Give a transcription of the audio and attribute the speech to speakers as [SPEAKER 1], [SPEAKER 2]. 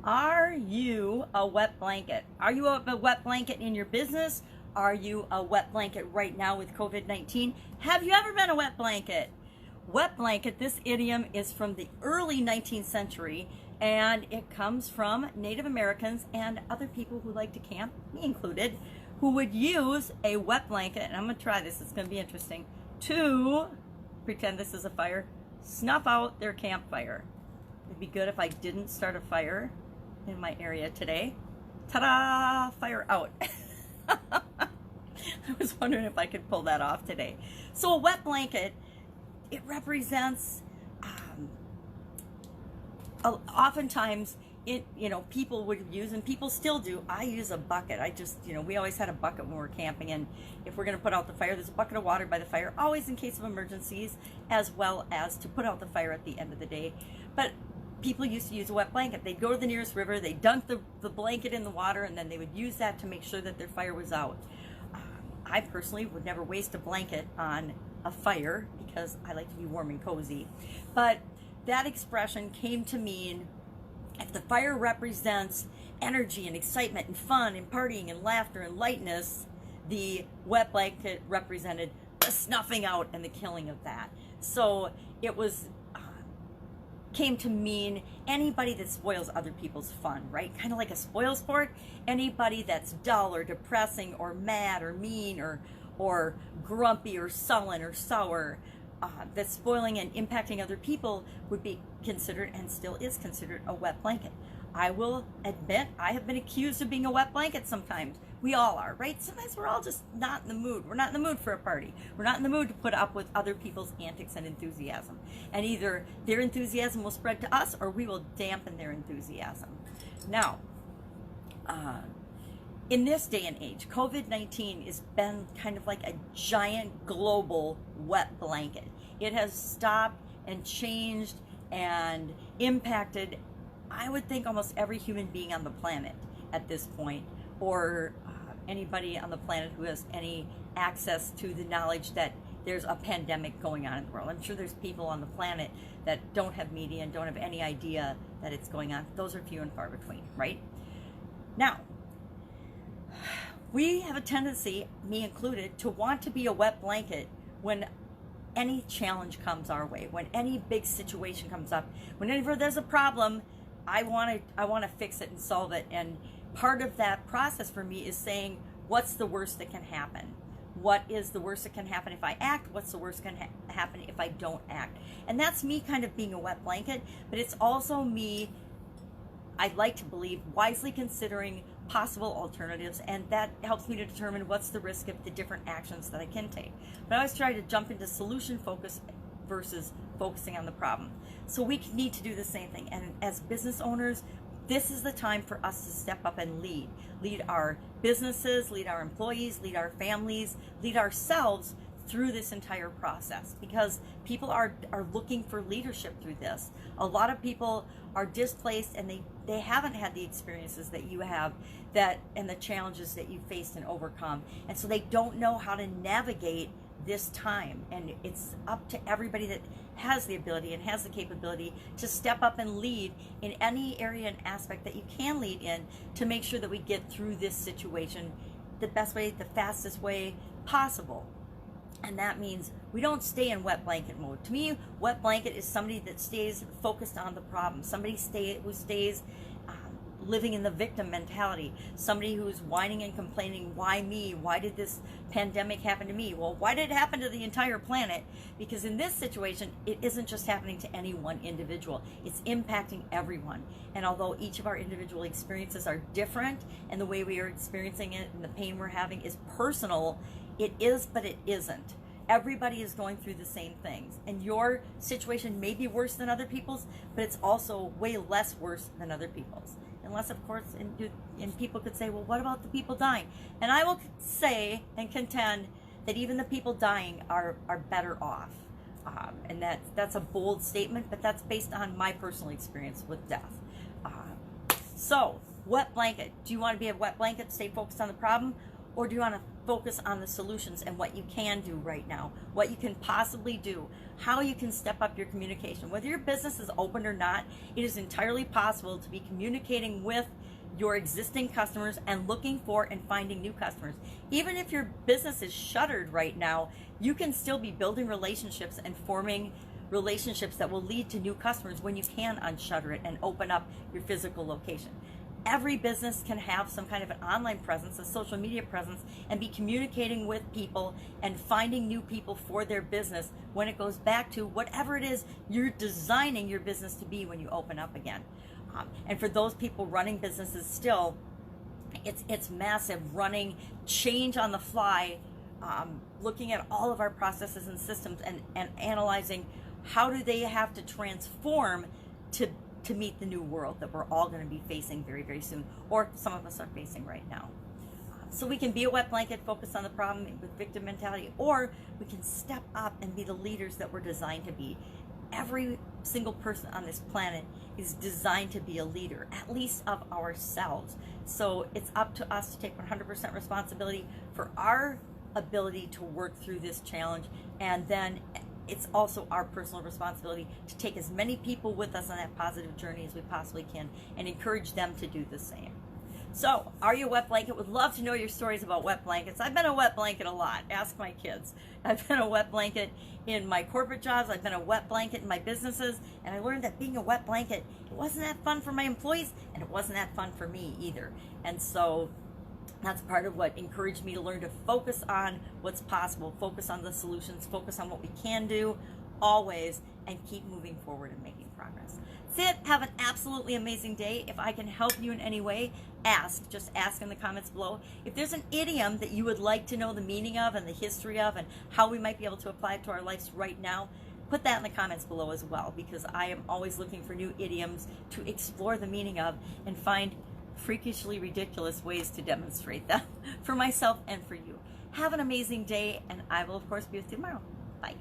[SPEAKER 1] Are you a wet blanket? Are you a wet blanket in your business? Are you a wet blanket right now with COVID-19? Have you ever been a wet blanket? Wet blanket, this idiom is from the early 19th century, and it comes from Native Americans and other people who like to camp, me included, who would use a wet blanket, and I'm going to try this, it's going to be interesting, to pretend this is a fire, snuff out their campfire. It'd be good if I didn't start a fire in my area today. Ta-da! Fire out. I was wondering if I could pull that off today. So a wet blanket, it represents oftentimes people would use, and people still do. I use a bucket. We always had a bucket when we were camping, and if we're going to put out the fire, there's a bucket of water by the fire, always in case of emergencies, as well as to put out the fire at the end of the day. But people used to use a wet blanket. They'd go to the nearest river, they'd dunk the blanket in the water, and then they would use that to make sure that their fire was out. I personally would never waste a blanket on a fire because I like to be warm and cozy. But that expression came to mean if the fire represents energy and excitement and fun and partying and laughter and lightness, the wet blanket represented the snuffing out and the killing of that. So it was came to mean anybody that spoils other people's fun, right? Kind of like a spoil sport. Anybody that's dull or depressing or mad or mean or grumpy or sullen or sour, that's spoiling and impacting other people would be considered, and still is considered, a wet blanket. I will admit I have been accused of being a wet blanket sometimes. We all are, right? Sometimes we're all just not in the mood. We're not in the mood for a party. We're not in the mood to put up with other people's antics and enthusiasm. And either their enthusiasm will spread to us or we will dampen their enthusiasm. Now, in this day and age, COVID-19 has been kind of like a giant global wet blanket. It has stopped and changed and impacted, I would think, almost every human being on the planet at this point, or anybody on the planet who has any access to the knowledge that there's a pandemic going on in the world. I'm sure there's people on the planet that don't have media and don't have any idea that it's going on. Those are few and far between, right? Now, we have a tendency, me included, to want to be a wet blanket when any challenge comes our way, when any big situation comes up, whenever there's a problem, I want to fix it and solve it. And part of that process for me is saying, what's the worst that can happen? What is the worst that can happen if I act? What's the worst that can happen if I don't act? And that's me kind of being a wet blanket, but it's also me, I'd like to believe, wisely considering possible alternatives, and that helps me to determine what's the risk of the different actions that I can take. But I always try to jump into solution focus versus focusing on the problem. So we need to do the same thing. And as business owners, this is the time for us to step up and lead. Lead our businesses, lead our employees, lead our families, lead ourselves through this entire process, because people are looking for leadership through this. A lot of people are displaced, and they haven't had the experiences that you have, and the challenges that you faced and overcome, and so they don't know how to navigate this time. And it's up to everybody that has the ability and has the capability to step up and lead in any area and aspect that you can lead in, to make sure that we get through this situation the best way, the fastest way possible. And that means we don't stay in wet blanket mode. To me, wet blanket is somebody that stays focused on the problem. Somebody who stays living in the victim mentality. Somebody who's whining and complaining, why me? Why did this pandemic happen to me? Well, why did it happen to the entire planet? Because in this situation, it isn't just happening to any one individual. It's impacting everyone. And although each of our individual experiences are different, and the way we are experiencing it and the pain we're having is personal, it is, but it isn't. Everybody is going through the same things, and your situation may be worse than other people's, but it's also way less worse than other people's. Unless, of course, and people could say, well, what about the people dying? And I will say and contend that even the people dying are better off. And that's a bold statement, but that's based on my personal experience with death. So, wet blanket. Do you want to be a wet blanket, stay focused on the problem? Or do you want to focus on the solutions and what you can do right now, what you can possibly do, how you can step up your communication. Whether your business is open or not, it is entirely possible to be communicating with your existing customers and looking for and finding new customers. Even if your business is shuttered right now, you can still be building relationships and forming relationships that will lead to new customers when you can unshutter it and open up your physical location. Every business can have some kind of an online presence, a social media presence, and be communicating with people and finding new people for their business when it goes back to whatever it is you're designing your business to be when you open up again. And for those people running businesses still, it's massive, running change on the fly, looking at all of our processes and systems and analyzing how do they have to transform to meet the new world that we're all going to be facing very, very soon, or some of us are facing right now. So we can be a wet blanket, focus on the problem with victim mentality, or we can step up and be the leaders that we're designed to be. Every single person on this planet is designed to be a leader, at least of ourselves. So it's up to us to take 100% responsibility for our ability to work through this challenge, and then it's also our personal responsibility to take as many people with us on that positive journey as we possibly can and encourage them to do the same. So, are you a wet blanket? Would love to know your stories about wet blankets. I've been a wet blanket a lot. Ask my kids. I've been a wet blanket in my corporate jobs. I've been a wet blanket in my businesses. And I learned that being a wet blanket, it wasn't that fun for my employees, and it wasn't that fun for me either. And so that's part of what encouraged me to learn to focus on what's possible, focus on the solutions, focus on what we can do always, and keep moving forward and making progress. That's it. Have an absolutely amazing day. If I can help you in any way, ask. Just ask in the comments below. If there's an idiom that you would like to know the meaning of and the history of and how we might be able to apply it to our lives right now, put that in the comments below as well, because I am always looking for new idioms to explore the meaning of and find freakishly ridiculous ways to demonstrate them for myself and for you. Have an amazing day, and I will, of course, be with you tomorrow. Bye.